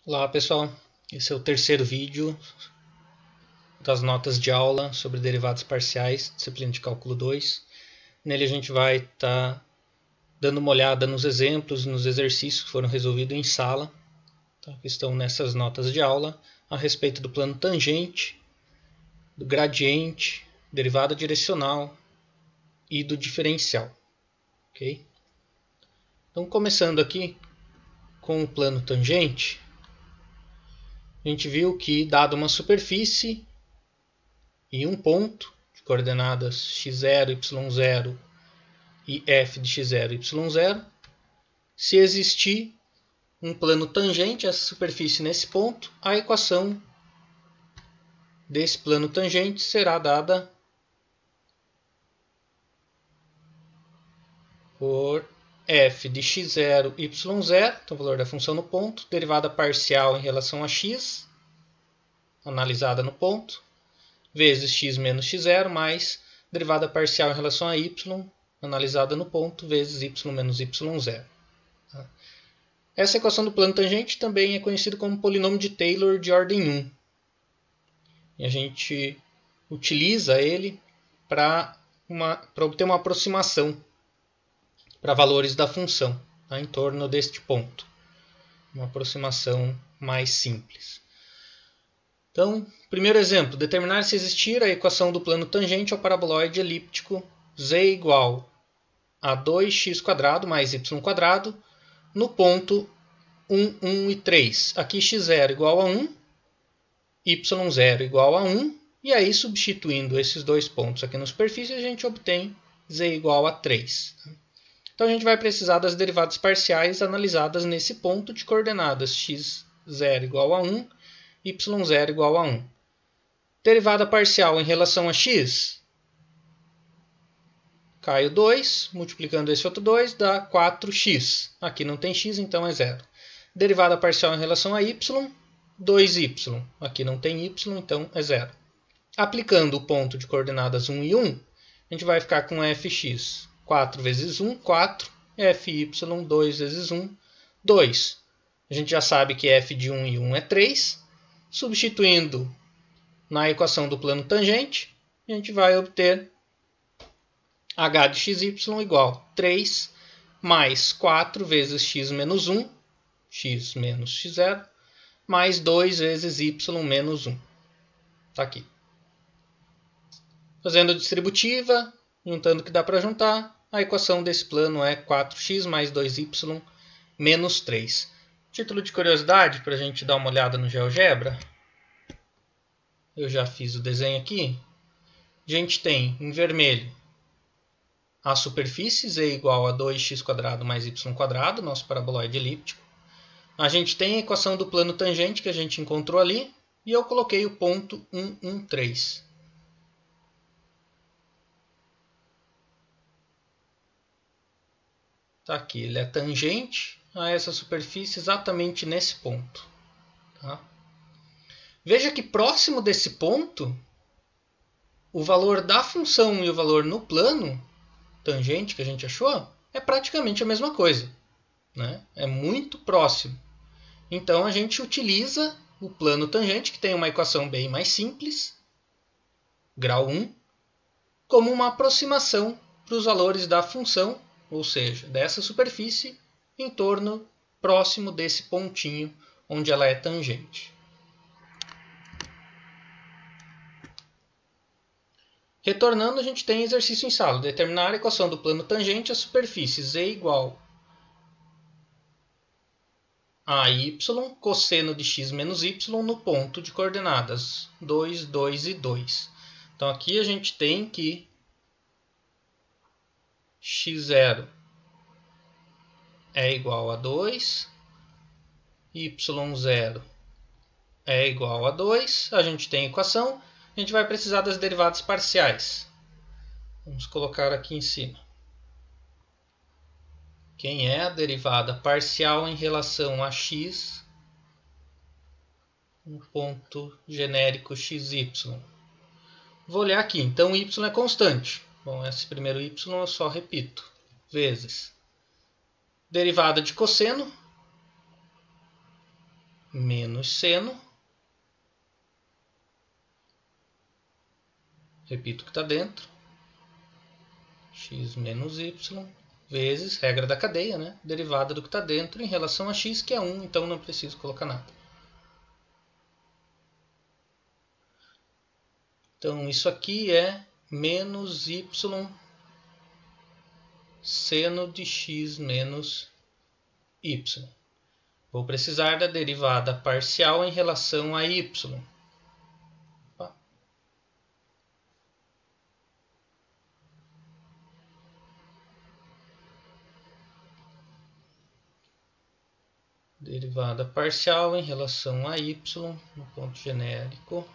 Olá pessoal, esse é o terceiro vídeo das notas de aula sobre derivadas parciais, disciplina de cálculo 2. Nele a gente vai estar dando uma olhada nos exemplos, nos exercícios que foram resolvidos em sala, tá? Que estão nessas notas de aula, a respeito do plano tangente, do gradiente, derivada direcional e do diferencial. Okay? Então, começando aqui com o plano tangente, a gente viu que, dado uma superfície e um ponto de coordenadas x0, y0 e f de x0 e y0, se existir um plano tangente a essa superfície nesse ponto, a equação desse plano tangente será dada por f de x0, y0, então o valor da função no ponto, derivada parcial em relação a x, analisada no ponto, vezes x menos x0, mais derivada parcial em relação a y, analisada no ponto, vezes y menos y0. Essa equação do plano tangente também é conhecida como polinômio de Taylor de ordem 1. E a gente utiliza ele para obter uma aproximação para valores da função, tá, em torno deste ponto. Uma aproximação mais simples. Então, primeiro exemplo, determinar se existir a equação do plano tangente ao paraboloide elíptico z igual a 2x² mais y² no ponto 1, 1 e 3. Aqui x0 igual a 1, y0 igual a 1, e aí substituindo esses dois pontos aqui na superfície, a gente obtém z igual a 3. Então a gente vai precisar das derivadas parciais analisadas nesse ponto de coordenadas x0 igual a 1, y0 igual a 1. Derivada parcial em relação a x, cai o 2, multiplicando esse outro 2, dá 4x. Aqui não tem x, então é 0. Derivada parcial em relação a y, 2y. Aqui não tem y, então é 0. Aplicando o ponto de coordenadas 1 e 1, a gente vai ficar com fx 4 vezes 1, 4, fy 2 vezes 1, 2. A gente já sabe que f de 1 e 1 é 3. Substituindo na equação do plano tangente, a gente vai obter h de xy igual a 3 mais 4 vezes x menos 1, x menos x0, mais 2 vezes y menos 1. Está aqui. Fazendo a distributiva, juntando o que dá para juntar, a equação desse plano é 4x mais 2y menos 3. Título de curiosidade, para a gente dar uma olhada no GeoGebra. Eu já fiz o desenho aqui. A gente tem em vermelho a superfície z igual a 2x² mais y², nosso paraboloide elíptico. A gente tem a equação do plano tangente que a gente encontrou ali. E eu coloquei o ponto 1, 1, 3. Tá aqui, ele é tangente a essa superfície exatamente nesse ponto. Tá? Veja que próximo desse ponto, o valor da função e o valor no plano tangente que a gente achou é praticamente a mesma coisa. Né? É muito próximo. Então a gente utiliza o plano tangente, que tem uma equação bem mais simples, grau 1, como uma aproximação para os valores da função, ou seja, dessa superfície em torno próximo desse pontinho onde ela é tangente. Retornando, a gente tem exercício em sala. Determinar a equação do plano tangente à superfície z igual a y cosseno de x menos y no ponto de coordenadas 2, 2 e 2. Então aqui a gente tem que x0 é igual a 2, y0 é igual a 2, a gente tem a equação, a gente vai precisar das derivadas parciais. Vamos colocar aqui em cima. Quem é a derivada parcial em relação a x no ponto genérico xy? Vou olhar aqui, então y é constante. Bom, esse primeiro y eu só repito. Vezes derivada de cosseno menos seno, repito o que está dentro, x menos y, vezes, regra da cadeia, né? Derivada do que está dentro em relação a x, que é 1, então não preciso colocar nada. Então, isso aqui é menos y seno de x menos y. Vou precisar da derivada parcial em relação a y. Derivada parcial em relação a y, no ponto genérico,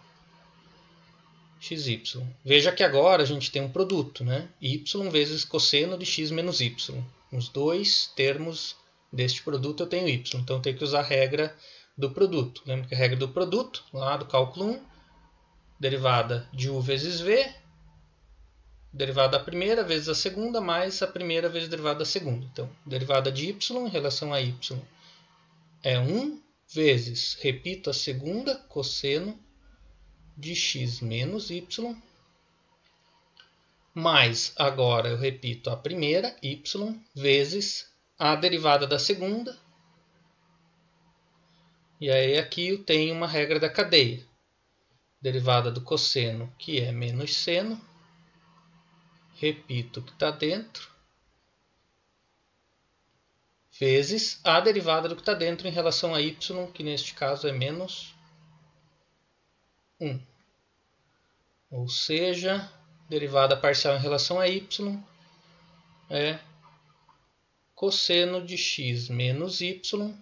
xy. Veja que agora a gente tem um produto, né? Y vezes cosseno de x menos y. Nos dois termos deste produto eu tenho y, então eu tenho que usar a regra do produto. Lembra que a regra do produto, lá do cálculo 1, derivada de u vezes v, derivada da primeira vezes a segunda, mais a primeira vezes a derivada da segunda. Então, derivada de y em relação a y é 1 vezes, repito, a segunda cosseno de x menos y, mais, agora eu repito, a primeira, y, vezes a derivada da segunda. E aí aqui eu tenho uma regra da cadeia. Derivada do cosseno, que é menos seno, repito o que está dentro, vezes a derivada do que está dentro em relação a y, que neste caso é menos 1. Ou seja, derivada parcial em relação a y é cosseno de x menos y,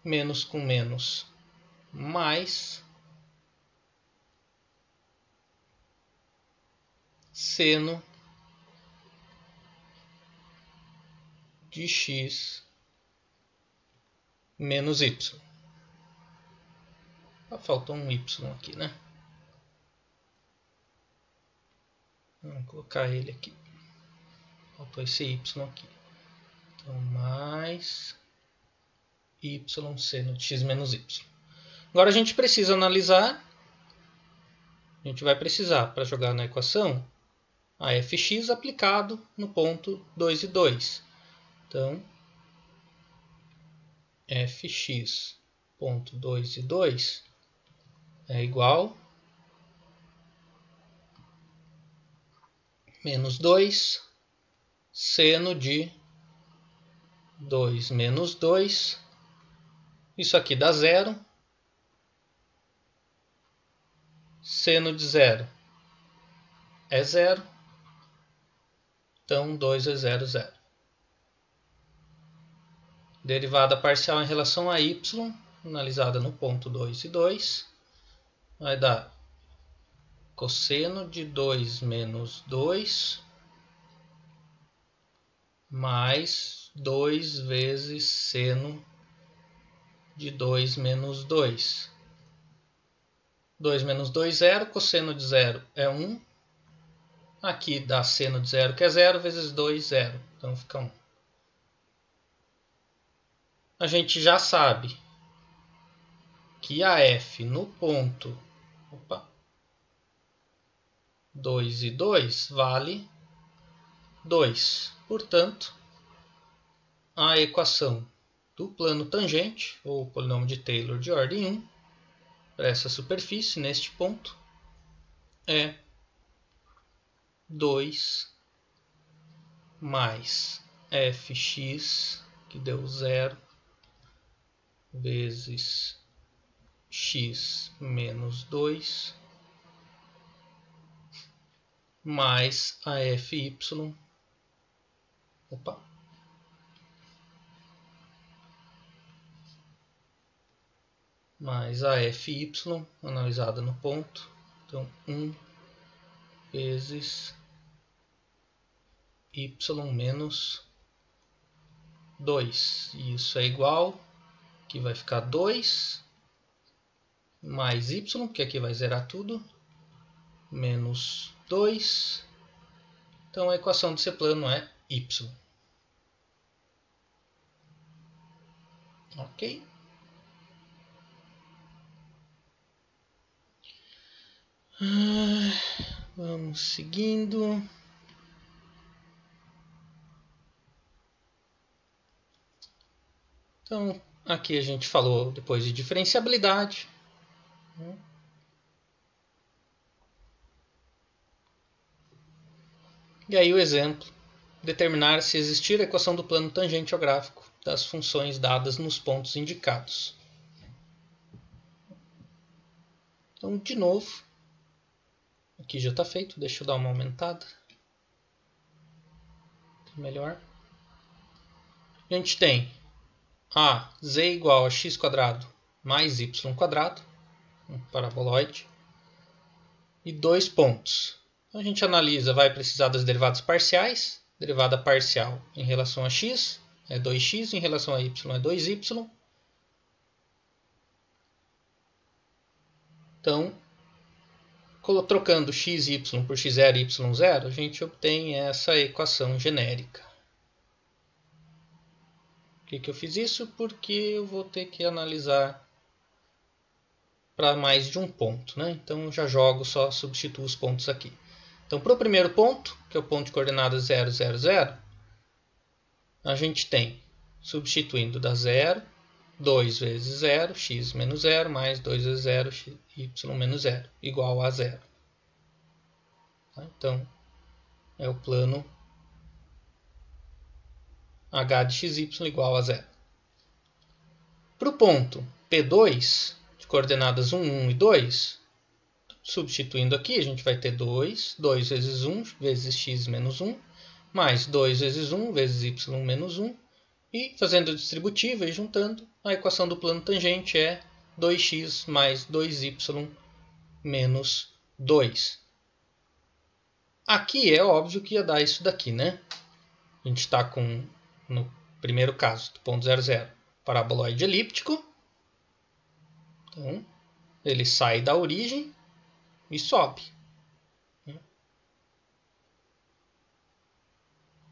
menos com menos, mais seno de x menos y. Faltou um y aqui, né? Vamos colocar ele aqui. Faltou esse y aqui. Então, mais y seno de x menos y. Agora a gente precisa analisar. A gente vai precisar, para jogar na equação, a fx aplicado no ponto 2 e 2. Então, fx ponto 2 e 2 é igual menos 2 seno de 2 menos 2. Isso aqui dá 0. Seno de 0 é 0. Então, 2 é 0, 0. Derivada parcial em relação a y, analisada no ponto 2 e 2, vai dar cosseno de 2 menos 2, mais 2 vezes seno de 2 menos 2. 2 menos 2, 0. Cosseno de 0 é 1. Aqui dá seno de 0, que é 0, vezes 2, 0. Então fica 1. A gente já sabe que a f no ponto 2 e 2 vale 2. Portanto, a equação do plano tangente, ou polinômio de Taylor de ordem 1, para essa superfície, neste ponto, é 2 mais fx, que deu 0, vezes x menos 2, mais a fy, mais a fy, analisada no ponto. Então, 1 vezes y menos 2. E isso é igual, que vai ficar 2 mais y, que aqui vai zerar tudo, menos 2. Então, a equação desse plano é y. Ok? Vamos seguindo. Então, aqui a gente falou depois de diferenciabilidade. E aí o exemplo, determinar se existir a equação do plano tangente ao gráfico das funções dadas nos pontos indicados. Então, de novo, aqui já está feito, deixa eu dar uma aumentada. Melhor. A gente tem z igual a x² mais y², um paraboloide, e 2 pontos. Então a gente analisa, vai precisar das derivadas parciais. Derivada parcial em relação a x é 2x, em relação a y é 2y. Então, trocando x, y por x0 e y0, a gente obtém essa equação genérica. Por que eu fiz isso? Porque eu vou ter que analisar para mais de um ponto, né? Então já jogo, só substituo os pontos aqui. Então, para o primeiro ponto, que é o ponto de coordenadas 0, 0, 0, a gente tem, substituindo da 0, 2 vezes 0, x menos 0, mais 2 vezes 0, y menos 0, igual a 0. Então, é o plano h de xy igual a 0. Para o ponto P2, de coordenadas 1, 1 e 2, substituindo aqui, a gente vai ter 2 vezes 1 vezes x menos 1, mais 2 vezes 1 vezes y menos 1, e fazendo a distributiva e juntando, a equação do plano tangente é 2x mais 2y menos 2. Aqui é óbvio que ia dar isso daqui, né? A gente está com, no primeiro caso, do ponto 0, 0, paraboloide elíptico. Então, ele sai da origem e sobe.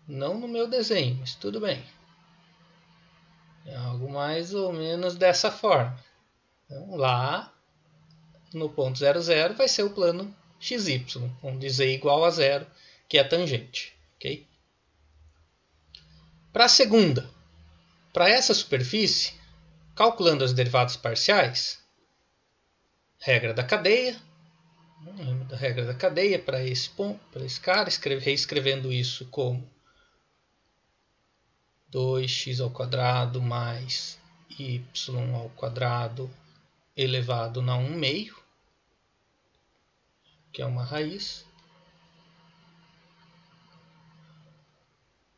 Não no meu desenho, mas tudo bem. É algo mais ou menos dessa forma. Então, lá no ponto 0, 0 vai ser o plano xy, onde z igual a 0, que é a tangente. Okay? Para a segunda, para essa superfície, calculando as derivadas parciais, regra da cadeia, lembra da regra da cadeia para esse ponto, para esse cara, reescrevendo isso como 2x² mais y² elevado na 1/2, que é uma raiz.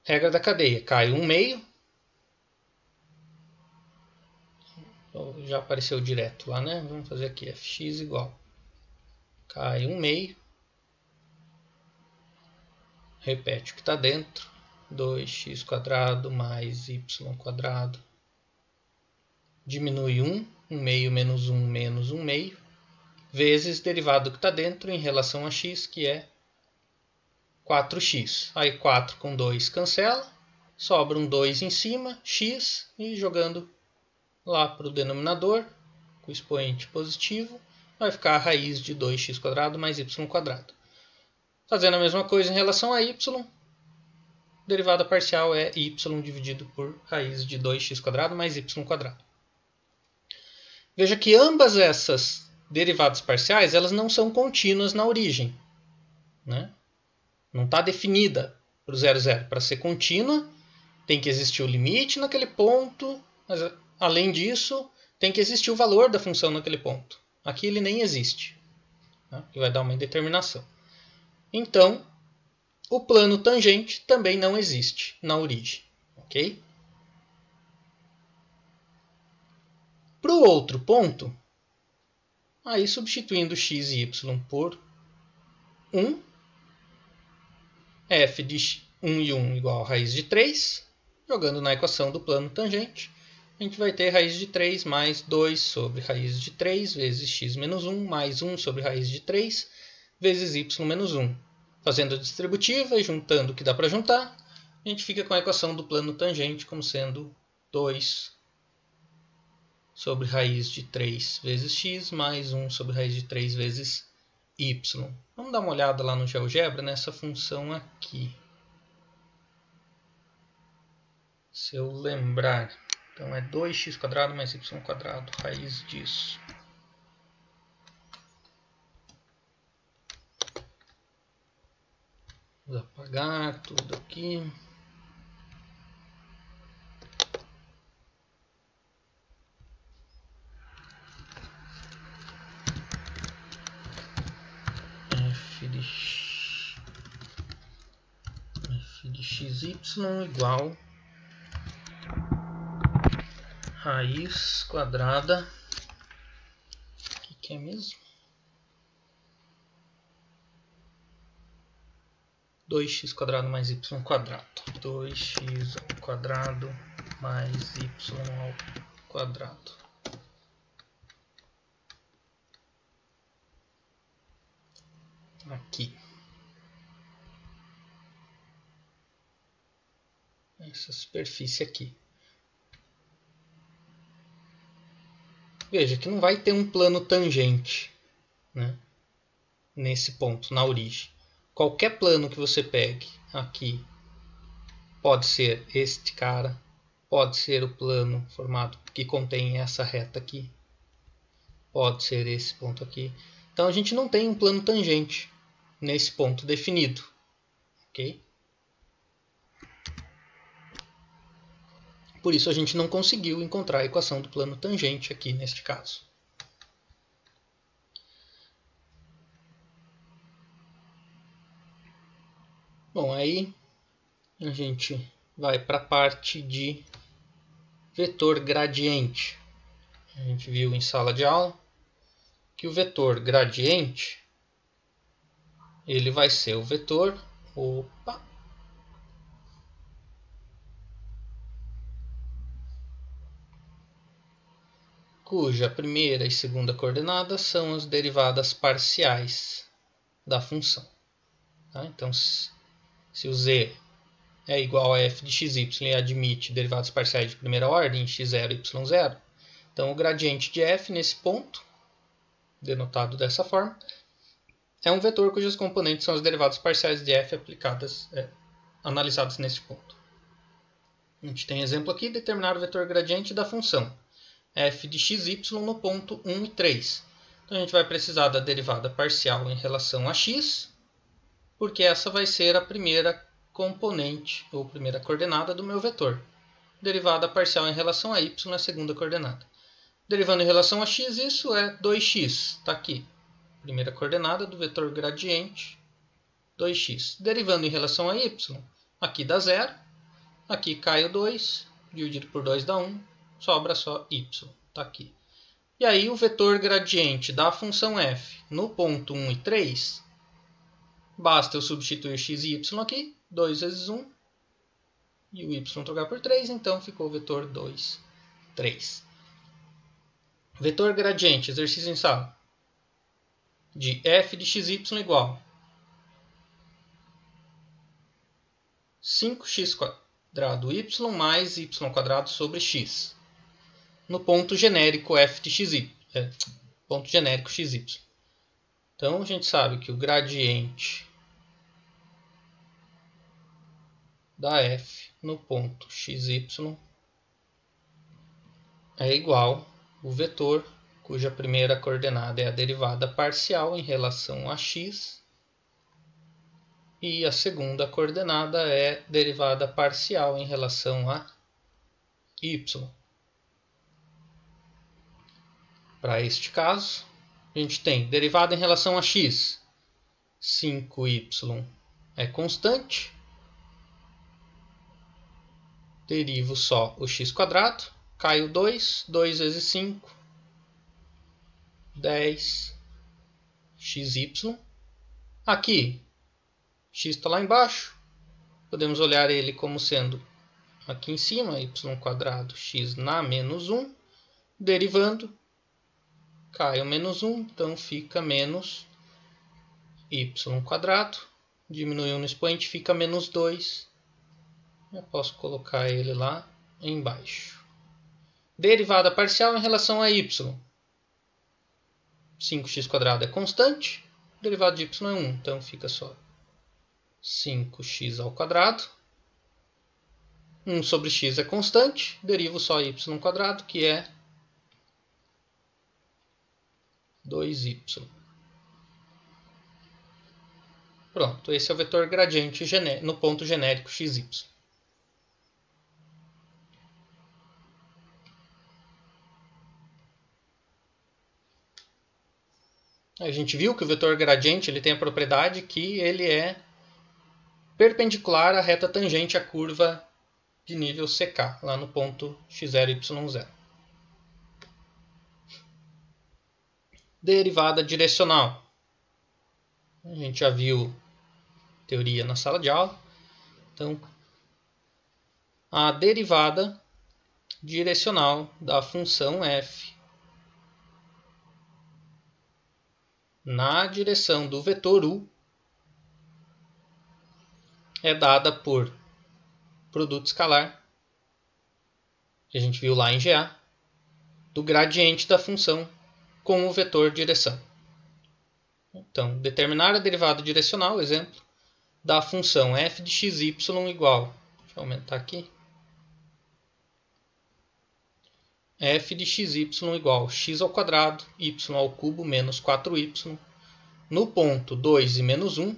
Regra da cadeia, cai 1/2. Já apareceu direto lá, né? Vamos fazer aqui, fx igual. Cai 1/2. Repete o que está dentro. 2x² mais y². Diminui 1. 1/2 menos 1 menos 1/2. Vezes derivado que está dentro em relação a x, que é 4x. Aí 4 com 2 cancela. Sobra um 2 em cima, x, e jogando lá para o denominador, com o expoente positivo, vai ficar a raiz de 2x² mais y². Fazendo a mesma coisa em relação a y, derivada parcial é y dividido por raiz de 2x² mais y². Veja que ambas essas derivadas parciais elas não são contínuas na origem. Né? Não está definida para o 0, 0. Para ser contínua, tem que existir o limite naquele ponto, mas além disso, tem que existir o valor da função naquele ponto. Aqui ele nem existe, né? Que vai dar uma indeterminação. Então, o plano tangente também não existe na origem. Okay? Para o outro ponto, aí substituindo x e y por 1, f de 1 e 1 igual a raiz de 3, jogando na equação do plano tangente, a gente vai ter raiz de 3 mais 2 sobre raiz de 3 vezes x menos 1 mais 1 sobre raiz de 3 vezes y menos 1. Fazendo a distributiva e juntando o que dá para juntar, a gente fica com a equação do plano tangente como sendo 2 sobre raiz de 3 vezes x mais 1 sobre raiz de 3 vezes y. Vamos dar uma olhada lá no GeoGebra nessa função aqui. Se eu lembrar, então é 2x² mais y², raiz disso. Vou apagar tudo aqui. F de xy igual raiz quadrada. O que é mesmo? 2x² mais y². 2x² mais y². Aqui. Essa superfície aqui. Veja que não vai ter um plano tangente, né, nesse ponto, na origem. Qualquer plano que você pegue aqui pode ser este cara, pode ser o plano formado que contém essa reta aqui, pode ser esse ponto aqui. Então a gente não tem um plano tangente nesse ponto definido, ok? Por isso a gente não conseguiu encontrar a equação do plano tangente aqui neste caso. Bom, aí a gente vai para a parte de vetor gradiente. A gente viu em sala de aula que o vetor gradiente ele vai ser o vetor cuja primeira e segunda coordenada são as derivadas parciais da função. Tá? Então, se o z é igual a f de xy e admite derivadas parciais de primeira ordem, x0 e y0, então o gradiente de f nesse ponto, denotado dessa forma, é um vetor cujas componentes são as derivadas parciais de f analisadas nesse ponto. A gente tem exemplo aqui, determinar o vetor gradiente da função f de xy no ponto 1 e 3. Então a gente vai precisar da derivada parcial em relação a x, porque essa vai ser a primeira componente, ou primeira coordenada do meu vetor. Derivada parcial em relação a y é a segunda coordenada. Derivando em relação a x, isso é 2x, está aqui. Primeira coordenada do vetor gradiente, 2x. Derivando em relação a y, aqui dá 0, aqui cai o 2, dividido por 2 dá 1, sobra só y, está aqui. E aí o vetor gradiente da função f no ponto 1 e 3, basta eu substituir x e y aqui, 2 vezes 1, e o y trocar por 3, então ficou o vetor 2, 3. Vetor gradiente, exercício em sala, de f de xy igual 5x² y mais y² sobre x, no ponto genérico f de xy, ponto genérico xy. Então a gente sabe que o gradiente da f no ponto xy é igual ao vetor cuja primeira coordenada é a derivada parcial em relação a x e a segunda coordenada é derivada parcial em relação a y. Para este caso, a gente tem derivada em relação a x, 5y é constante, derivo só o x², cai o 2, 2 vezes 5, 10, xy. Aqui, x está lá embaixo, podemos olhar ele como sendo aqui em cima, y² x na menos 1, derivando, cai o menos 1, então fica menos y², diminui no expoente, fica menos 2, eu posso colocar ele lá embaixo. Derivada parcial em relação a y, 5x² é constante, derivada de y é 1, então fica só 5x ao quadrado. 1 sobre x é constante, derivo só y quadrado, que é 2y. Pronto, esse é o vetor gradiente no ponto genérico xy. A gente viu que o vetor gradiente ele tem a propriedade que ele é perpendicular à reta tangente à curva de nível CK, lá no ponto x0, y0. Derivada direcional. A gente já viu teoria na sala de aula. Então, a derivada direcional da função f na direção do vetor u é dada por produto escalar, que a gente viu lá em GA, do gradiente da função com o vetor direção. Então, determinar a derivada direcional, exemplo, da função f de xy igual, deixa eu aumentar aqui, f de xy igual x ao quadrado, y ao cubo menos 4y, no ponto 2 e menos 1,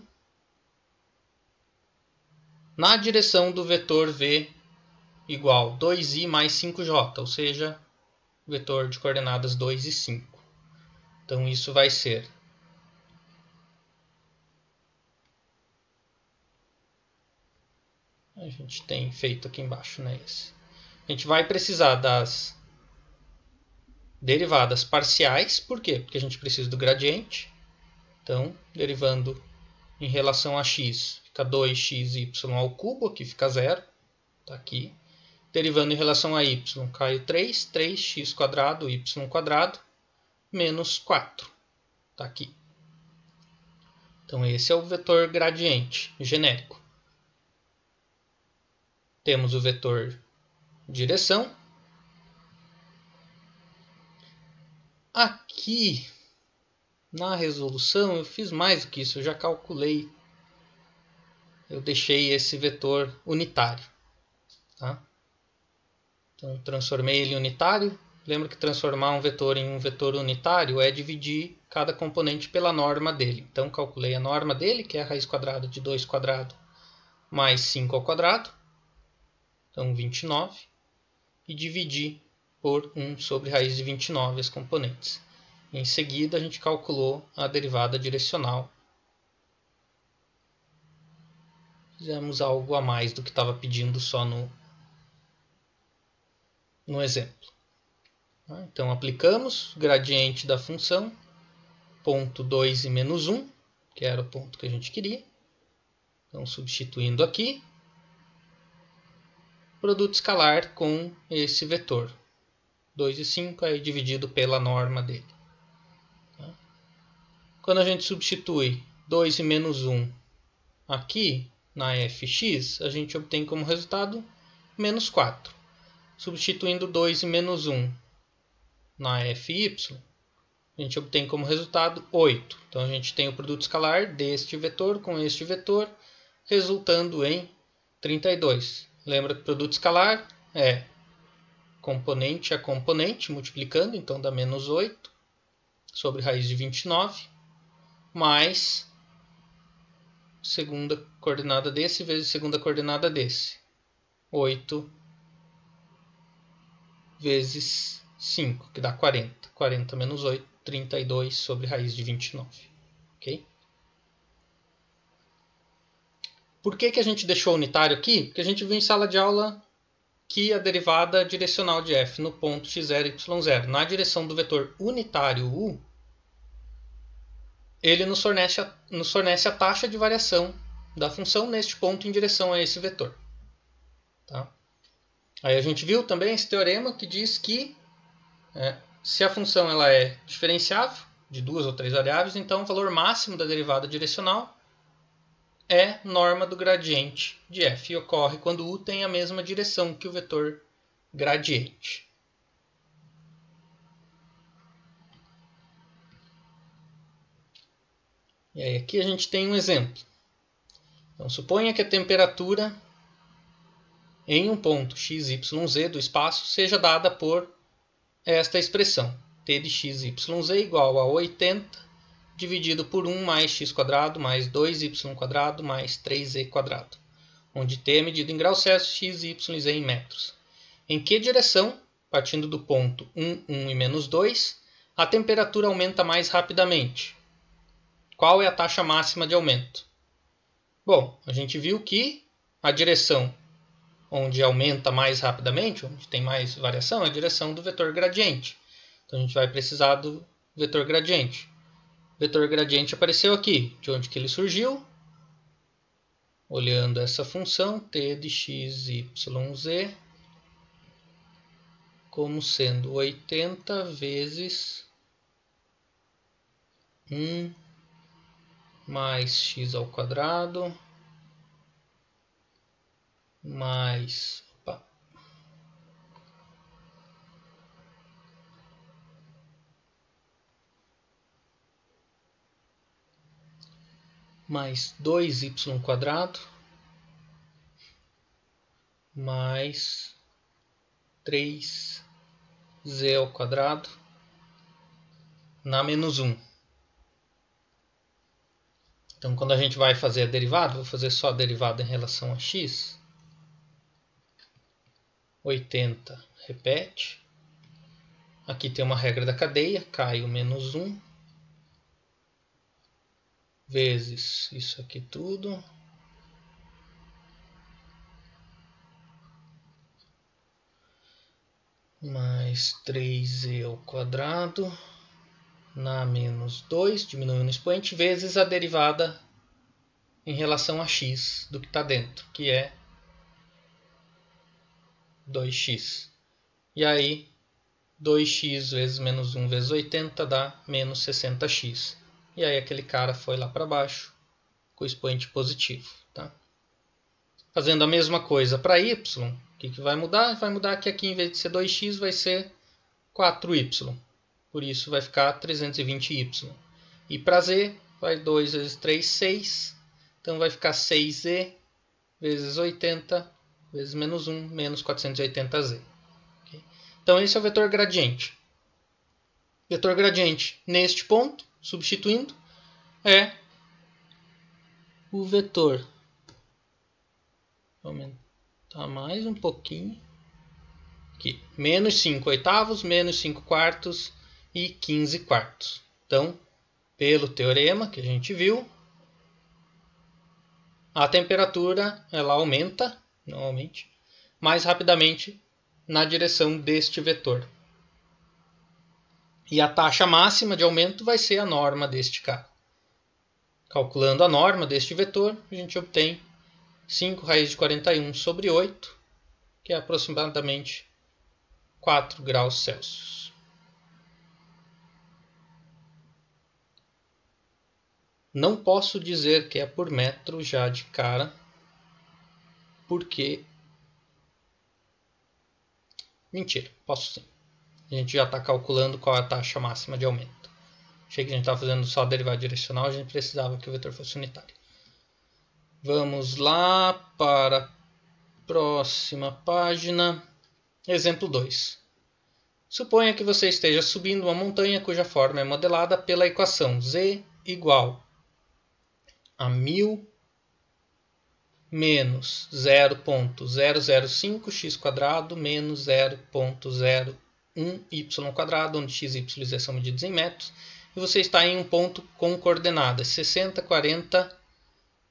na direção do vetor v igual 2i mais 5j, ou seja, vetor de coordenadas 2 e 5. Então isso vai ser a gente tem feito aqui embaixo, né, esse. A gente vai precisar das derivadas parciais, por quê? Porque a gente precisa do gradiente. Então, derivando em relação a x, fica 2xy ao cubo, aqui fica 0, está aqui. Derivando em relação a y, cai 3, 3x quadrado, y quadrado, menos 4, está aqui. Então, esse é o vetor gradiente genérico. Temos o vetor direção. Aqui, na resolução, eu fiz mais do que isso, eu já calculei. Eu deixei esse vetor unitário. Tá? Então, transformei ele em unitário. Lembra que transformar um vetor em um vetor unitário é dividir cada componente pela norma dele. Então, calculei a norma dele, que é a raiz quadrada de 2 quadrado mais 5 ao quadrado. Então, 29. E dividi por 1 sobre raiz de 29 as componentes. Em seguida, a gente calculou a derivada direcional. Fizemos algo a mais do que estava pedindo só no exemplo. Então, aplicamos o gradiente da função, ponto 2 e menos 1, que era o ponto que a gente queria. Então, substituindo aqui, produto escalar com esse vetor. 2 e 5 é dividido pela norma dele. Quando a gente substitui 2 e menos 1 aqui na fx, a gente obtém como resultado menos 4. Substituindo 2 e menos 1 na fy, a gente obtém como resultado 8. Então a gente tem o produto escalar deste vetor com este vetor, resultando em 32. Lembra que o produto escalar é componente a componente, multiplicando, então dá menos 8 sobre raiz de 29, mais segunda coordenada desse vezes segunda coordenada desse. 8 vezes 5, que dá 40. 40 menos 8, 32 sobre raiz de 29. Ok? Por que a gente deixou unitário aqui? Porque a gente viu em sala de aula que a derivada direcional de f no ponto x0, y0, na direção do vetor unitário u, ele nos fornece a taxa de variação da função neste ponto em direção a esse vetor. Tá? Aí a gente viu também esse teorema que diz que se a função ela é diferenciável de 2 ou 3 variáveis, então o valor máximo da derivada direcional é norma do gradiente de f. E ocorre quando u tem a mesma direção que o vetor gradiente. E aí aqui a gente tem um exemplo. Então suponha que a temperatura em um ponto x, y, z do espaço seja dada por esta expressão. T de x, y, z igual a 80 dividido por 1 mais x² mais 2y² mais 3z², onde t é medido em graus Celsius, x, y e z em metros. Em que direção, partindo do ponto 1, 1 e menos 2, a temperatura aumenta mais rapidamente? Qual é a taxa máxima de aumento? Bom, a gente viu que a direção onde aumenta mais rapidamente, onde tem mais variação, é a direção do vetor gradiente. Então a gente vai precisar do vetor gradiente. O vetor gradiente apareceu aqui. De onde que ele surgiu? Olhando essa função, t de x, y, z, como sendo 80 vezes 1 mais x² mais mais 2y² mais 3z² na menos 1. Então, quando a gente vai fazer a derivada, vou fazer só a derivada em relação a x. 80 repete. Aqui tem uma regra da cadeia, cai o menos 1. Vezes isso aqui tudo. Mais 3z² na menos 2, diminuindo o expoente, vezes a derivada em relação a x do que está dentro, que é 2x. E aí, 2x vezes menos 1 vezes 80 dá menos 60x. E aí aquele cara foi lá para baixo com o expoente positivo. Tá? Fazendo a mesma coisa para y, o que vai mudar? Vai mudar que aqui em vez de ser 2x vai ser 4y. Por isso vai ficar 320y. E para z, vai 2 vezes 3, 6. Então vai ficar 6z vezes 80 vezes menos 1, menos 480z. Okay? Então esse é o vetor gradiente. Vetor gradiente neste ponto, substituindo, é o vetor. Vou aumentar mais um pouquinho. Aqui, menos 5 oitavos, menos 5 quartos e 15 quartos. Então, pelo teorema que a gente viu, a temperatura ela aumenta, normalmente, mais rapidamente na direção deste vetor. E a taxa máxima de aumento vai ser a norma deste cara. Calculando a norma deste vetor, a gente obtém 5 raiz de 41 sobre 8, que é aproximadamente 4 graus Celsius. Não posso dizer que é por metro já de cara, porque... Mentira, posso sim. A gente já está calculando qual é a taxa máxima de aumento. Achei que a gente estava fazendo só a derivada direcional, a gente precisava que o vetor fosse unitário. Vamos lá para a próxima página. Exemplo 2. Suponha que você esteja subindo uma montanha cuja forma é modelada pela equação z igual a 1000 menos 0,005x² menos 0,01y², onde x, y e z são medidos em metros, e você está em um ponto com coordenadas 60, 40,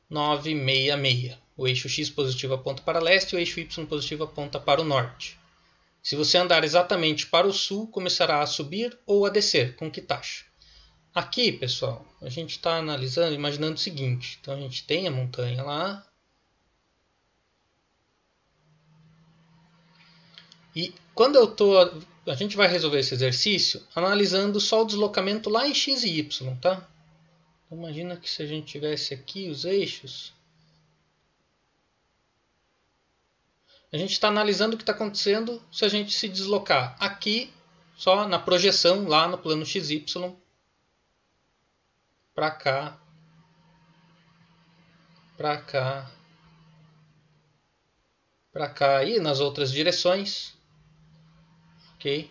9, 6, 6. O eixo x positivo aponta para leste e o eixo y positivo aponta para o norte. Se você andar exatamente para o sul, começará a subir ou a descer. Com que taxa? Aqui, pessoal, a gente está analisando, imaginando o seguinte. Então, a gente tem a montanha lá. E quando a gente vai resolver esse exercício analisando só o deslocamento lá em x e y, tá? Então, imagina que se a gente tivesse aqui os eixos, a gente está analisando o que está acontecendo se a gente se deslocar aqui, só na projeção lá no plano XY, para cá para cá, e nas outras direções, ok?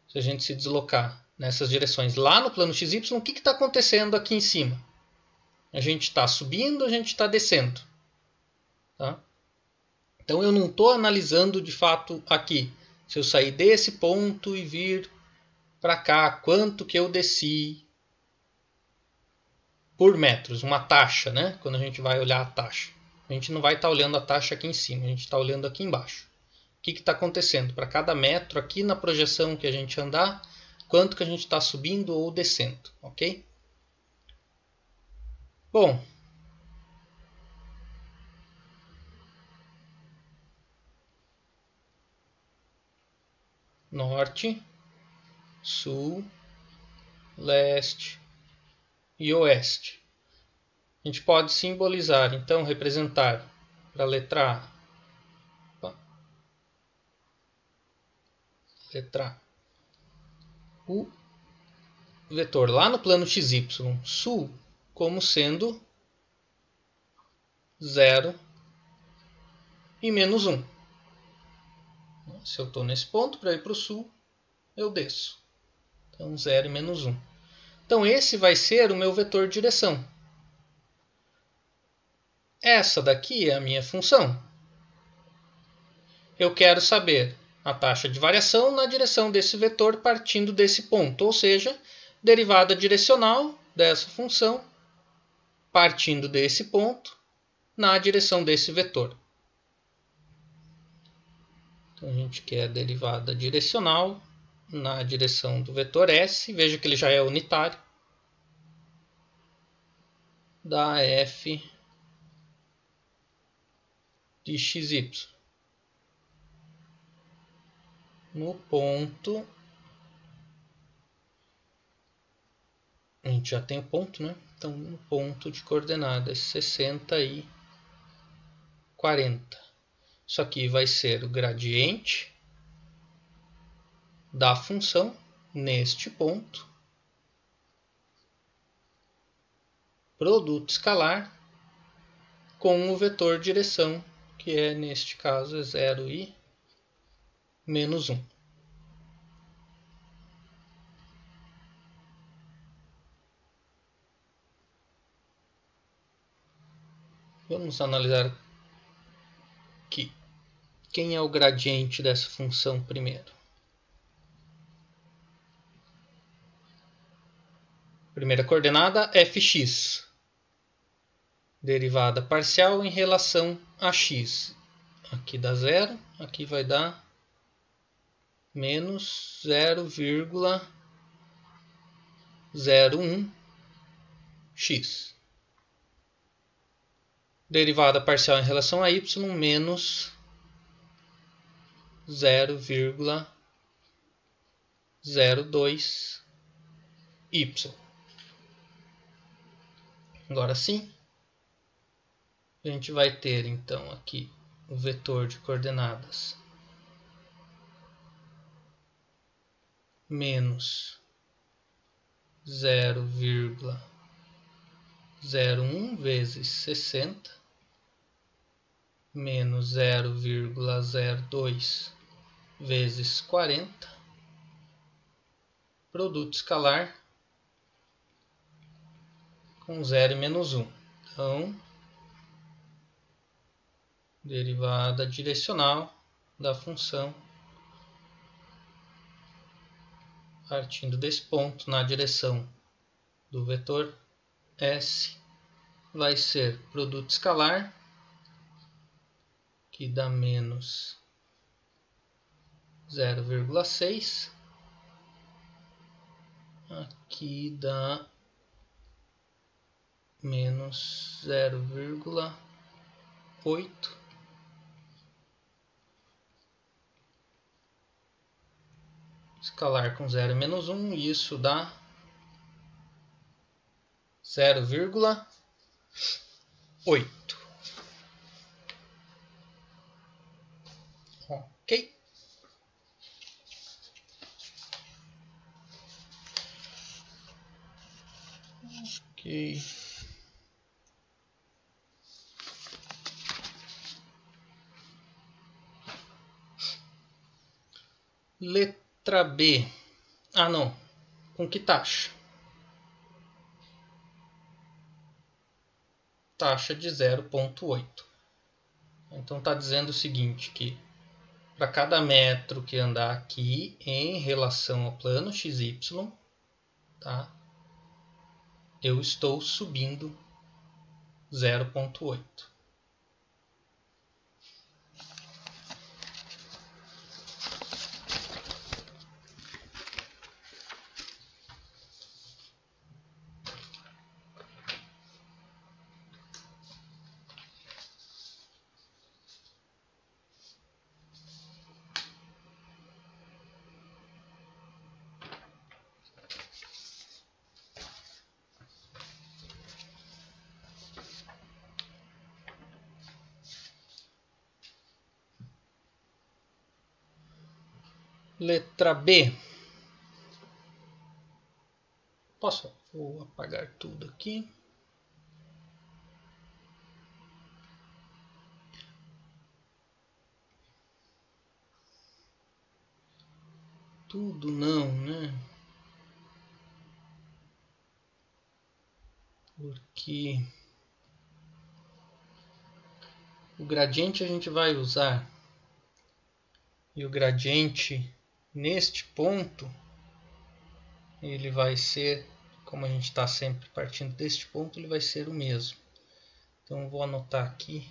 Se a gente se deslocar nessas direções lá no plano XY, o que está acontecendo aqui em cima? A gente está subindo, a gente está descendo. Tá? Então eu não estou analisando de fato aqui. Se eu sair desse ponto e vir para cá, quanto que eu desci por metros, uma taxa, né? Quando a gente vai olhar a taxa. A gente não vai estar olhando a taxa aqui em cima, a gente está olhando aqui embaixo. O que está acontecendo? Para cada metro aqui na projeção que a gente andar, quanto que a gente está subindo ou descendo, ok? Bom, norte, sul, leste e oeste. A gente pode simbolizar, então, representar para a letra A, o vetor lá no plano XY, sul, como sendo 0 e menos 1. Se eu estou nesse ponto, para ir para o sul, eu desço. Então, 0 e menos 1. Então, esse vai ser o meu vetor de direção. Essa daqui é a minha função. Eu quero saber a taxa de variação na direção desse vetor partindo desse ponto, ou seja, derivada direcional dessa função partindo desse ponto na direção desse vetor. Então a gente quer a derivada direcional na direção do vetor S, veja que ele já é unitário, da f de xy. No ponto, a gente já tem o ponto, né? Então, no ponto de coordenadas 60 e 40. Isso aqui vai ser o gradiente da função neste ponto, produto escalar com o vetor direção, que é, neste caso, é 0 e menos 1. Vamos analisar aqui. Quem é o gradiente dessa função primeiro? Primeira coordenada, fx. Derivada parcial em relação a x. Aqui dá 0, aqui vai dar menos 0,01x. Derivada parcial em relação a y, menos 0,02y. Agora sim, a gente vai ter então aqui o vetor de coordenadas menos 0,01 vezes 60 menos 0,02 vezes 40, produto escalar com 0 e menos 1. Então, derivada direcional da função partindo desse ponto na direção do vetor S vai ser produto escalar, que dá menos 0,6. Aqui dá menos 0,8. Escalar com 0 e menos 1, e isso dá 0,8. Ok? Ok. Letra B. Ah, não. Com que taxa? Taxa de 0,8. Então está dizendo o seguinte, que para cada metro que andar aqui em relação ao plano XY, tá? Eu estou subindo 0,8. Letra B. Vou apagar tudo aqui. Tudo não, né? Porque o gradiente a gente vai usar. E o gradiente neste ponto, ele vai ser, como a gente está sempre partindo deste ponto, ele vai ser o mesmo. Então eu vou anotar aqui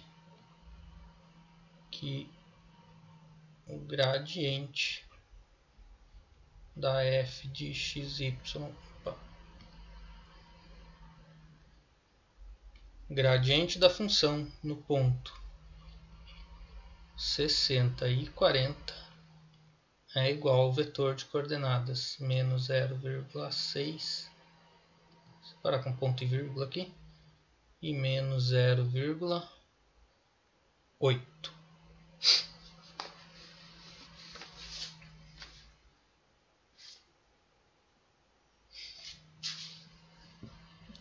que o gradiente da f de xy, gradiente da função no ponto 60 e 40 é igual ao vetor de coordenadas menos 0,6, separar com ponto e vírgula aqui, e menos 0,8.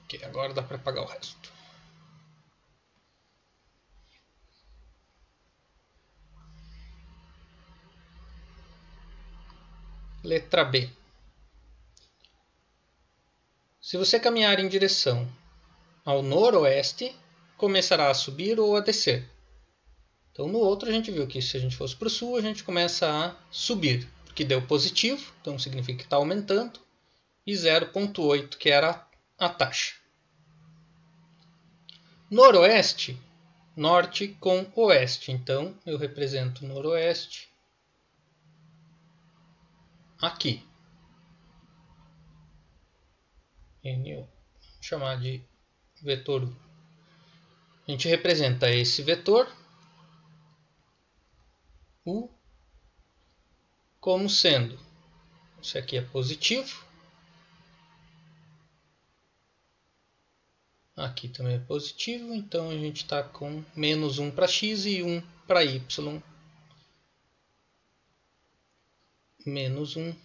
Ok, agora dá para apagar o resto. Letra B. Se você caminhar em direção ao noroeste, começará a subir ou a descer. Então no outro a gente viu que se a gente fosse para o sul, a gente começa a subir, porque deu positivo, então significa que está aumentando, e 0,8, que era a taxa. Noroeste, norte com oeste, então eu represento noroeste aqui. Vou chamar de vetor U. A gente representa esse vetor U como sendo, isso aqui é positivo, aqui também é positivo, então a gente está com menos 1 para x e 1 para y. Menos 1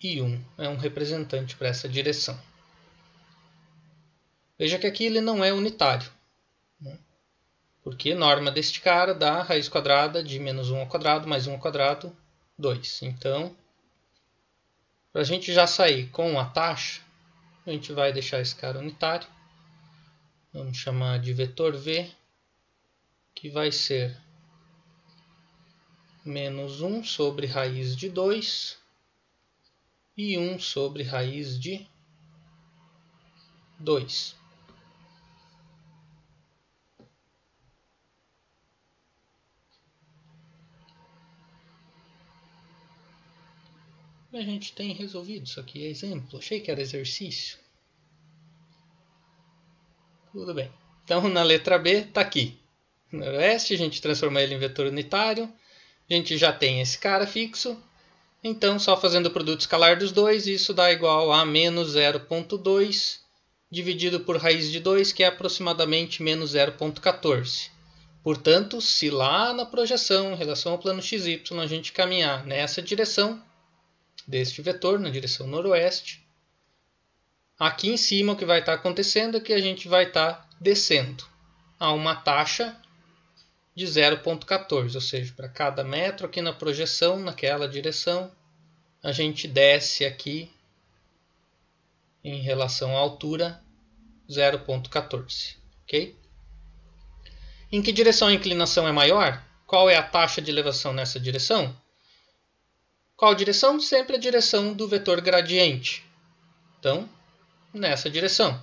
e 1 é um representante para essa direção. Veja que aqui ele não é unitário, né? Porque a norma deste cara dá raiz quadrada de menos 1 ao quadrado mais 1 ao quadrado, 2. Então, para a gente já sair com a taxa, a gente vai deixar esse cara unitário. Vamos chamar de vetor V, que vai ser menos 1 sobre raiz de 2 e 1 sobre raiz de 2. A gente tem resolvido isso aqui, é exemplo. Achei que era exercício. Tudo bem. Então, na letra B, está aqui. Noroeste, a gente transforma ele em vetor unitário. A gente já tem esse cara fixo. Então, só fazendo o produto escalar dos dois, isso dá igual a menos 0,2 dividido por raiz de 2, que é aproximadamente menos 0,14. Portanto, se lá na projeção, em relação ao plano XY, a gente caminhar nessa direção, deste vetor, na direção noroeste, aqui em cima o que vai estar acontecendo é que a gente vai estar descendo a uma taxa de 0,14, ou seja, para cada metro aqui na projeção, naquela direção, a gente desce aqui em relação à altura 0,14. Ok? Em que direção a inclinação é maior? Qual é a taxa de elevação nessa direção? Qual direção? Sempre a direção do vetor gradiente. Então, nessa direção.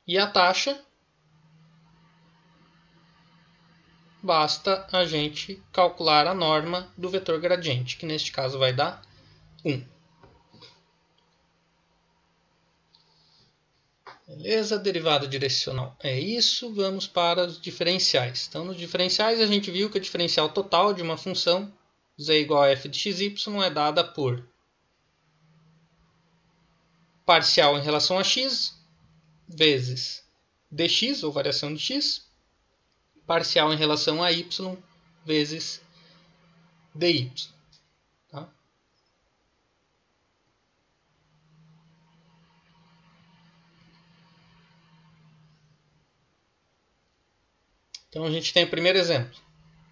E a taxa, basta a gente calcular a norma do vetor gradiente, que neste caso vai dar 1. Beleza? Derivada direcional é isso. Vamos para os diferenciais. Então, nos diferenciais, a gente viu que a diferencial total de uma função z igual a f de xy é dada por parcial em relação a x vezes dx, ou variação de x, parcial em relação a y vezes dy. Tá? Então, a gente tem o primeiro exemplo.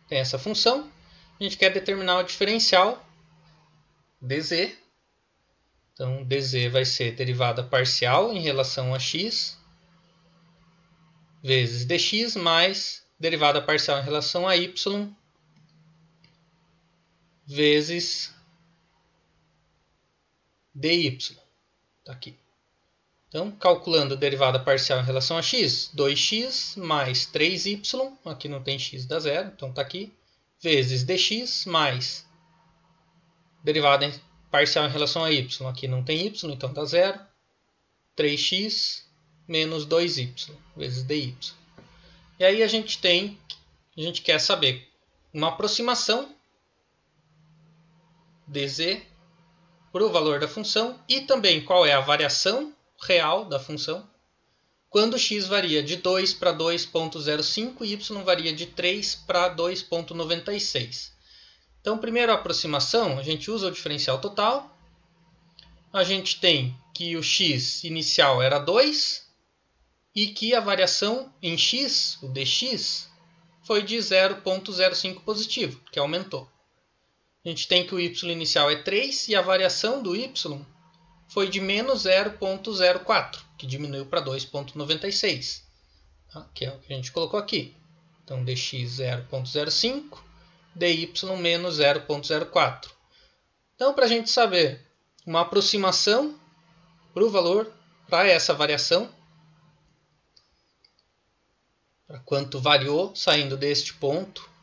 Tem essa função. A gente quer determinar o diferencial dz. Então, dz vai ser derivada parcial em relação a x vezes dx mais derivada parcial em relação a y vezes dy. Tá aqui. Então, calculando a derivada parcial em relação a x, 2x mais 3y, aqui não tem x, dá zero, então está aqui, vezes dx mais derivada parcial em relação a y, aqui não tem y, então dá zero, 3x menos 2y vezes dy. E aí a gente quer saber uma aproximação dz para o valor da função e também qual é a variação real da função quando x varia de 2 para 2,05 e y varia de 3 para 2,96. Então, primeiro a aproximação, a gente usa o diferencial total. A gente tem que o x inicial era 2 e que a variação em x, o dx, foi de 0,05 positivo, que aumentou. A gente tem que o y inicial é 3 e a variação do y foi de menos 0,04, que diminuiu para 2,96, tá? Que é o que a gente colocou aqui. Então, dx 0,05, dy menos 0,04. Então, para a gente saber uma aproximação para o valor, para essa variação, para quanto variou saindo deste ponto,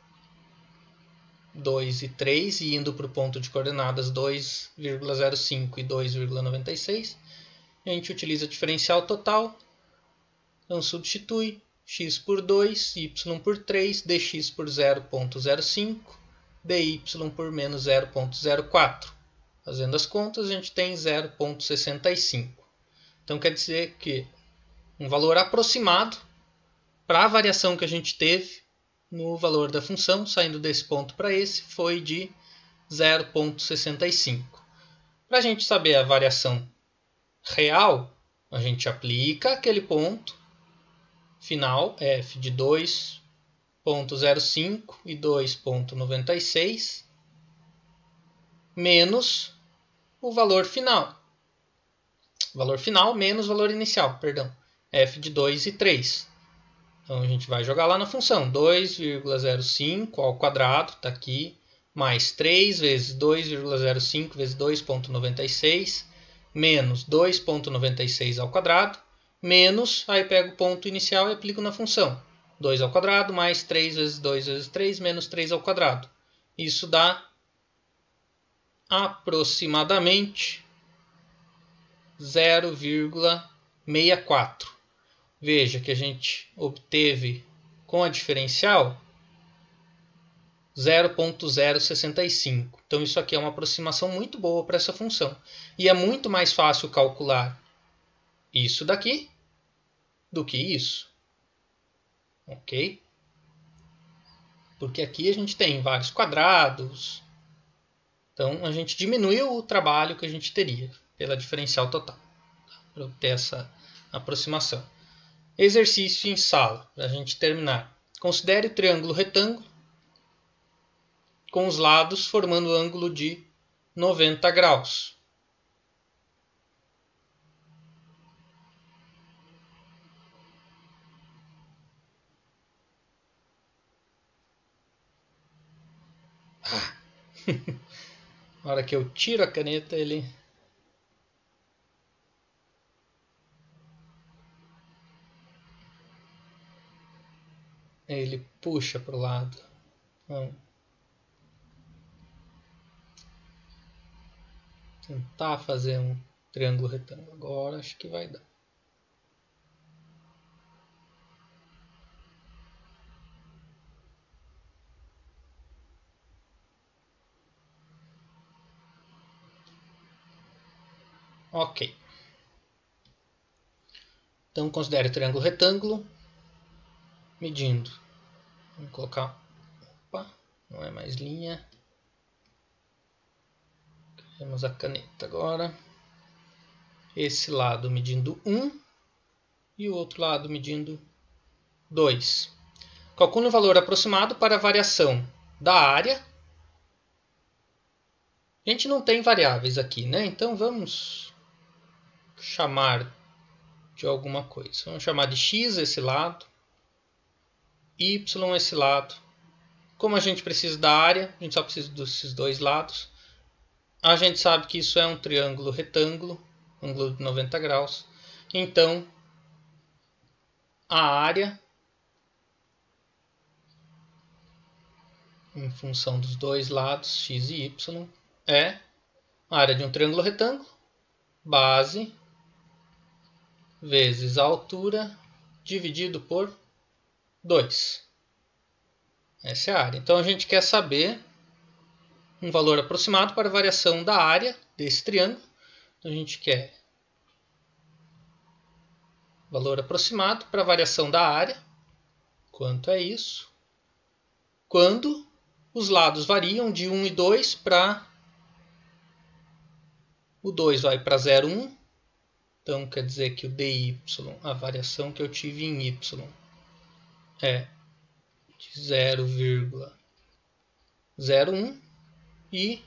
2 e 3, e indo para o ponto de coordenadas 2,05 e 2,96, a gente utiliza diferencial total, então substitui x por 2, y por 3, dx por 0,05, dy por menos 0,04. Fazendo as contas, a gente tem 0,65. Então quer dizer que um valor aproximado para a variação que a gente teve no valor da função, saindo desse ponto para esse, foi de 0,65. Para a gente saber a variação real, a gente aplica aquele ponto final, f de 2,05 e 2,96, menos o valor final. Valor final menos valor inicial, perdão, f de 2 e 3. Então, a gente vai jogar lá na função 2,05 ao quadrado, está aqui, mais 3 vezes 2,05 vezes 2,96, menos 2,96 ao quadrado, menos, aí pego o ponto inicial e aplico na função. 2 ao quadrado mais 3 vezes 2 vezes 3, menos 3 ao quadrado. Isso dá aproximadamente 0,64. Veja que a gente obteve com a diferencial 0,065. Então isso aqui é uma aproximação muito boa para essa função. E é muito mais fácil calcular isso daqui do que isso. Ok? Porque aqui a gente tem vários quadrados. Então a gente diminuiu o trabalho que a gente teria pela diferencial total, para obter essa aproximação. Exercício em sala, para a gente terminar. Considere o triângulo retângulo com os lados formando ângulo de 90 graus. Na hora que eu tiro a caneta, ele puxa para o lado. Vamos tentar fazer um triângulo retângulo. Agora acho que vai dar. Ok. Então considere o triângulo retângulo medindo. Vamos colocar. Opa, não é mais linha. Temos a caneta agora. Esse lado medindo 1 e o outro lado medindo 2. Calcule o valor aproximado para a variação da área. A gente não tem variáveis aqui, né? Então vamos chamar de alguma coisa. Vamos chamar de x esse lado, y esse lado. Como a gente precisa da área, a gente só precisa desses dois lados. A gente sabe que isso é um triângulo retângulo, ângulo de 90 graus. Então, a área, em função dos dois lados, x e y, é a área de um triângulo retângulo, base, vezes a altura, dividido por 2. Essa é a área. Então, a gente quer saber um valor aproximado para a variação da área desse triângulo. Então, a gente quer valor aproximado para a variação da área. Quanto é isso? Quando os lados variam de 1 e 2 para... O 2 vai para 0,1. Então, quer dizer que o dy, a variação que eu tive em y, é de 0,01. E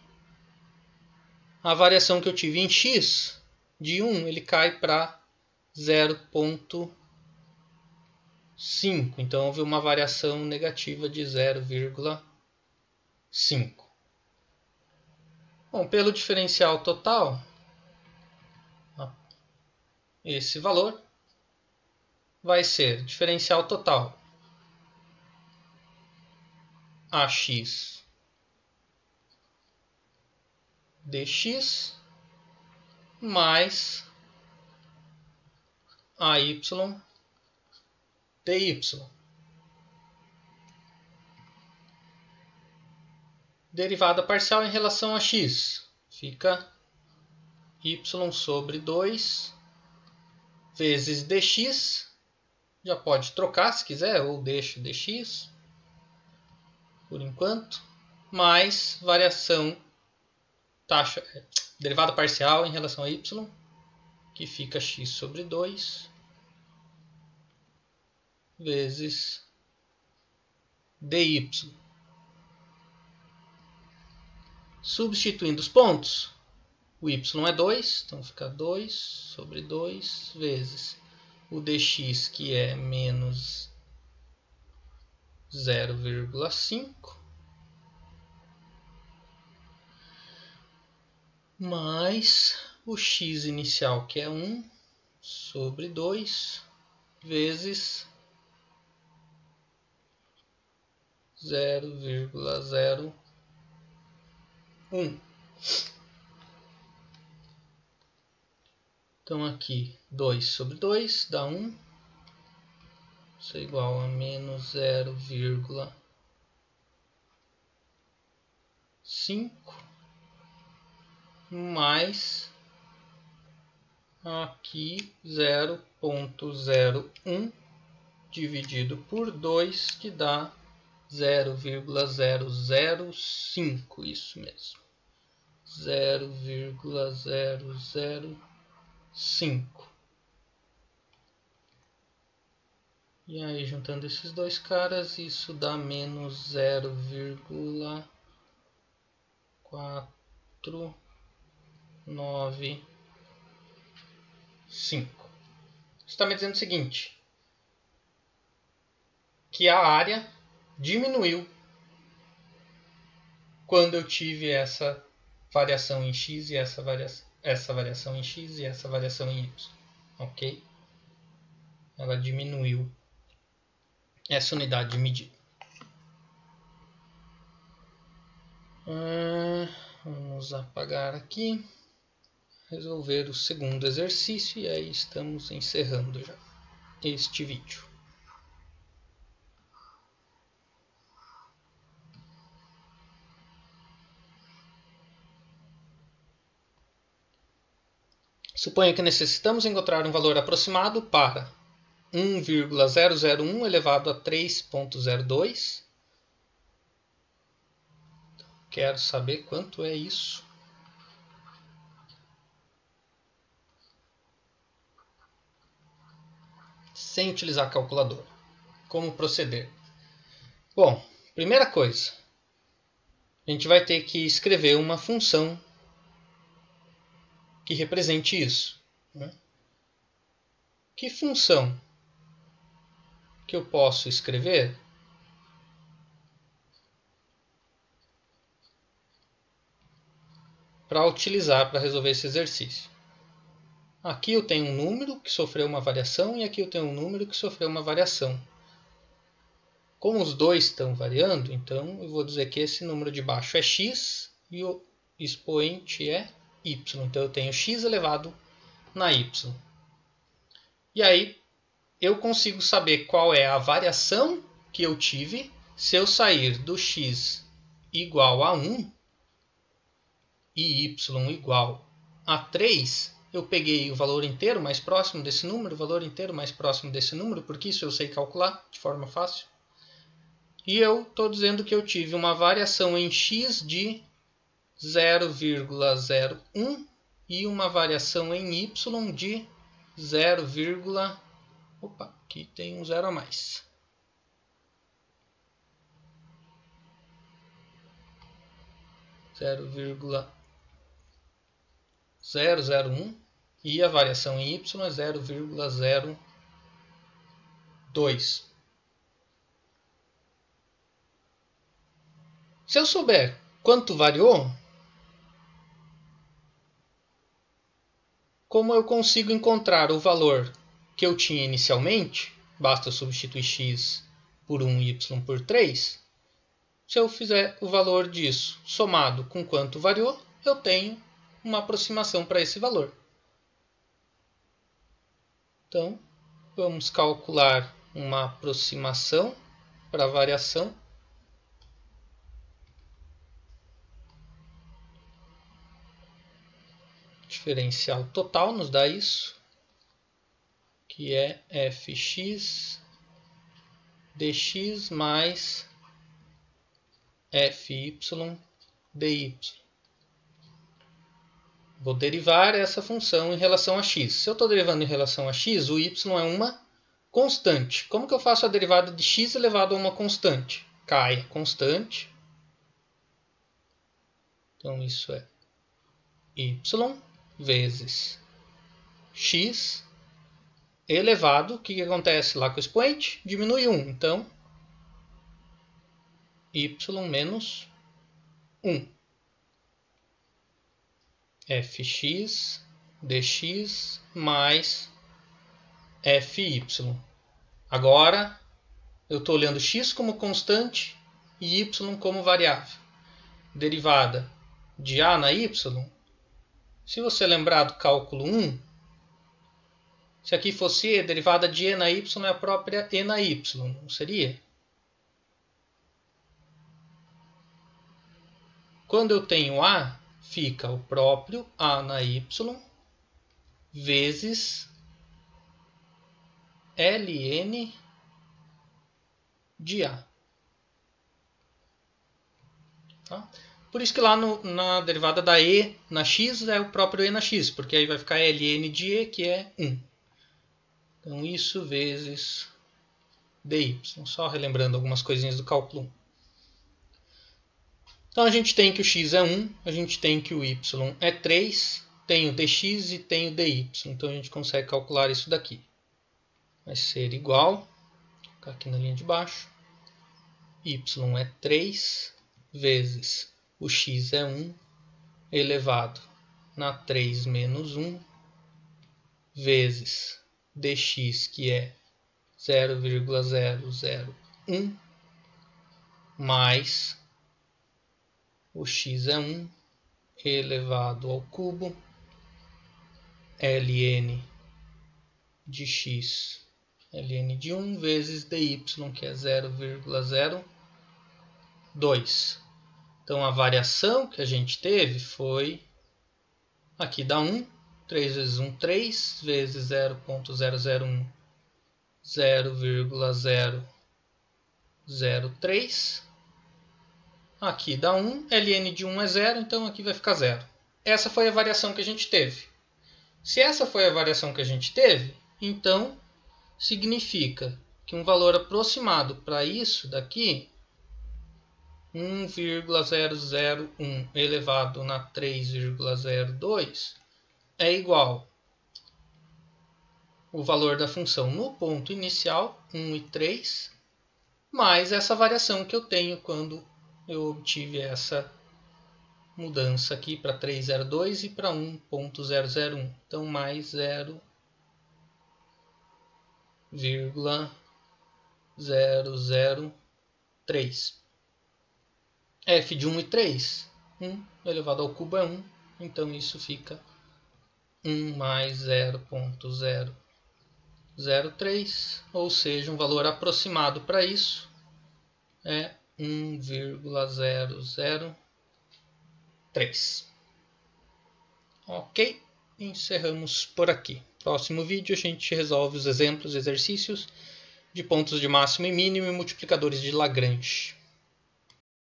a variação que eu tive em x, de 1, ele cai para 0,5. Então, houve uma variação negativa de 0,5. Bom, pelo diferencial total, esse valor vai ser diferencial total AX dx mais AY dy. Derivada parcial em relação a x fica y sobre 2 vezes dx. Já pode trocar se quiser, ou deixa dx por enquanto, mais variação taxa derivada parcial em relação a y, que fica x sobre 2 vezes dy. Substituindo os pontos, o y é 2, então fica 2 sobre 2 vezes o dx, que é menos 0,5, mais o x inicial, que é 1 sobre 2 vezes 0,01. Então aqui 2 sobre 2 dá 1. Isso é igual a menos 0,5 mais aqui 0,01 dividido por 2, que dá 0,005, isso mesmo, 0,005. E aí, juntando esses dois caras, isso dá menos 0,005. 4, 9, 5. Está me dizendo o seguinte, que a área diminuiu quando eu tive essa variação em x e essa variação em x e essa variação em y. Ok? Ela diminuiu essa unidade de medida. Vamos apagar aqui. Resolver o segundo exercício e aí estamos encerrando já este vídeo. Suponha que necessitamos encontrar um valor aproximado para 1,001 elevado a 3,02. Quero saber quanto é isso. Sem utilizar calculadora. Como proceder? Bom, primeira coisa, a gente vai ter que escrever uma função que represente isso. Que função que eu posso escrever para utilizar para resolver esse exercício? Aqui eu tenho um número que sofreu uma variação e aqui eu tenho um número que sofreu uma variação. Como os dois estão variando, então eu vou dizer que esse número de baixo é x e o expoente é y. Então eu tenho x elevado na y. E aí eu consigo saber qual é a variação que eu tive se eu sair do x igual a 1 e y igual a 3. Eu peguei o valor inteiro mais próximo desse número, o valor inteiro mais próximo desse número, porque isso eu sei calcular de forma fácil. E eu estou dizendo que eu tive uma variação em x de 0,01 e uma variação em y de 0, opa, aqui tem um zero a mais. 0,001 e a variação em y é 0,02. Se eu souber quanto variou, como eu consigo encontrar o valor que eu tinha inicialmente, basta eu substituir x por 1 e y por 3, se eu fizer o valor disso somado com quanto variou, eu tenho uma aproximação para esse valor. Então, vamos calcular uma aproximação para a variação. Diferencial total nos dá isso, que é fx dx mais fy dy. Vou derivar essa função em relação a x. Se eu estou derivando em relação a x, o y é uma constante. Como que eu faço a derivada de x elevado a uma constante? Cai a constante. Então isso é y vezes x elevado. O que acontece lá com o expoente? Diminui 1. Então, y menos 1. fx dx mais fy. Agora, eu estou olhando x como constante e y como variável. Derivada de a na y. Se você lembrar do cálculo 1, se aqui fosse e, derivada de e na y é a própria e na y, não seria? Quando eu tenho a, fica o próprio a na y vezes ln de a. Tá? Por isso que lá na derivada da e na x é o próprio e na x, porque aí vai ficar ln de e, que é 1. Então isso vezes dy. Só relembrando algumas coisinhas do cálculo 1. Então a gente tem que o x é 1, a gente tem que o y é 3, tem o dx e tem o dy. Então a gente consegue calcular isso daqui. Vai ser igual, vou colocar aqui na linha de baixo, y é 3 vezes o x é 1 elevado na 3 menos 1 vezes dx, que é 0,001, mais o x é 1 elevado ao cubo ln de x, ln de 1 vezes dy, que é 0,02. Então a variação que a gente teve foi, aqui dá 1, 3 vezes 1, 3, vezes 0,001, 0,003. Aqui dá 1, ln de 1 é 0, então aqui vai ficar 0. Essa foi a variação que a gente teve. Se essa foi a variação que a gente teve, então significa que um valor aproximado para isso daqui, 1,001 elevado na 3,02, é igual o valor da função no ponto inicial, 1 e 3, mais essa variação que eu tenho quando eu obtive essa mudança aqui para 3,02 e para 1,001. Então, mais 0,003. F de 1 e 3, 1 elevado ao cubo é 1, então isso fica 1 mais 0,003, ou seja, um valor aproximado para isso é 1,003. Ok, encerramos por aqui. Próximo vídeo a gente resolve os exemplos e exercícios de pontos de máximo e mínimo e multiplicadores de Lagrange.